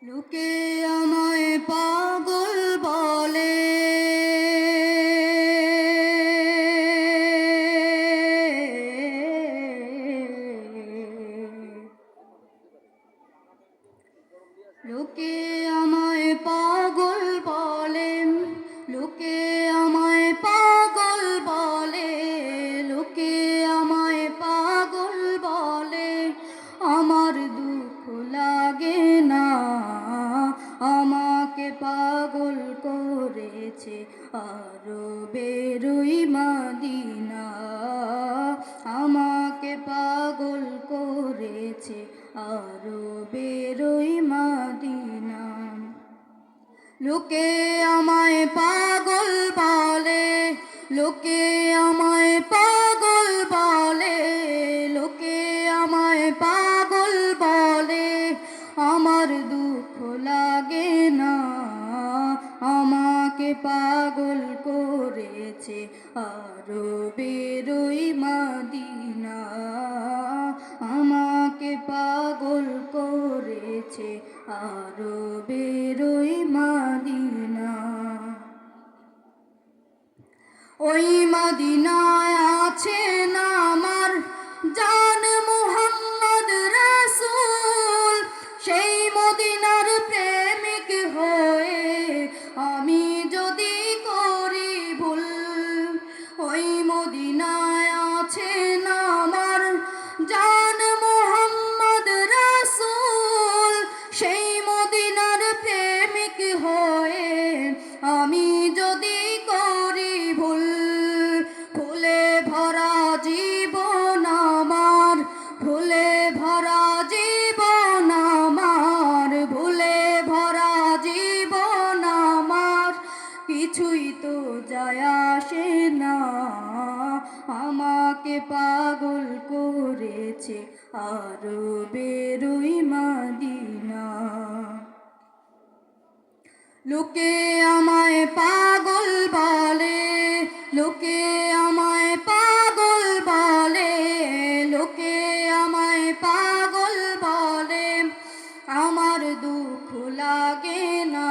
লোকে আমায় পাগল বলে, লোকে আমায় পাগল বলে, লোকে আমায় পাগল বলে, লোকে আমায় পাগল বলে, আমার দুঃখ লাগে না, আমাকে পাগল করেছে আরবের ওই মদিনা, আমাকে পাগল করেছে আরবের ওই মদিনা। লোকে আমায় পাগল বলে, লোকে আমায় পাগল বলে, লোকে আমায় পাগল বলে, আমার দুঃখ লাগে না, আমাকে পাগল করেছে আরবের ওই মদিনা, আমাকে পাগল করেছে আরবের ওই মদিনা। ওই মদিনায় আছেন আমার জান মুহাম্মদ রাসূল, সেই মদিনার প্রেমিক হয়ে আমি যদি করি ভুল, ওই মদিনায় আছেন আমার জান মুহাম্মদ রাসূল, সেই মদিনার প্রেমিক হয়ে আমি যদি করি ভুল, ফুলে ভরা জীবন আমার, ফুলে ভরা জীবন আমার, ভুলে ভরা জীবন আমার, কিছুই তো যায় আসে না, আমাকে পাগল করেছে আরবের ওই মদিনা। লোকে আমায় পাগল বলে, লোকে আমায় পাগল বলে, লোকে আমায় পাগল বলে, আমার দুঃখ লাগে না,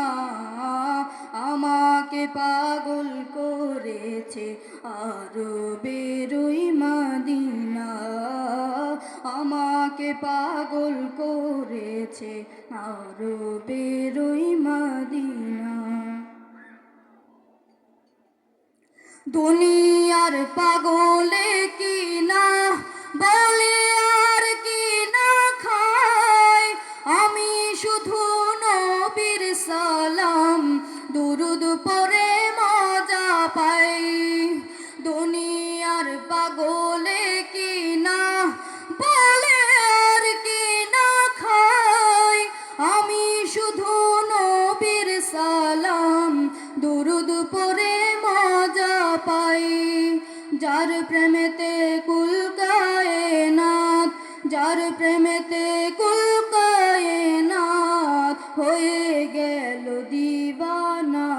আমাকে পাগল করেছে আরবের ওই মদিনা, আমাকে পাগল করেছে আরবের ওই মদিনা। দুনিয়ার পাগলে কি না বলে আর কি না খায়, আমি শুধু নবীর সালাম দুরুদ পড়ে মজা পাই। দুনিয়ার পাগলে কি না বলে আর কি না খায়, আমি শুধু নবীর সালাম দুরুদ পড়ে মজা পাই। যার প্রেমেতে কুল কায়নাত, যার প্রেমেতে কুল কায়নাত হয়ে গেল দিবানা,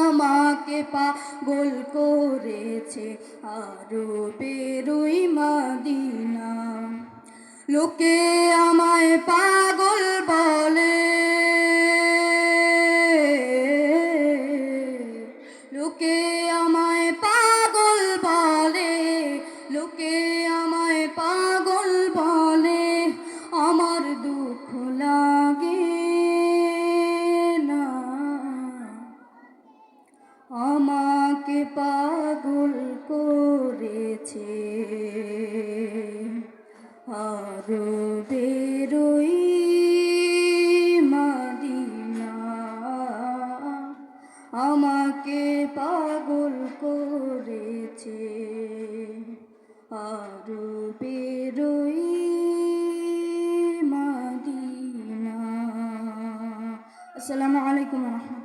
আমাকে পাগল করেছে আরবের ওই মদিনা। লোকে আমায় পাগল বলে, লোকে আমায় পাগল বলে, লোকে আমায় পাগল বলে, আমার দুঃখ লাগে না, আমাকে পাগল করেছে আরবের ওই মদিনা, আমাকে পাগল করেছে আরবের ওই মদিনা। আসসালামু আলাইকুম ওয়া রাহমাতুল্লাহ।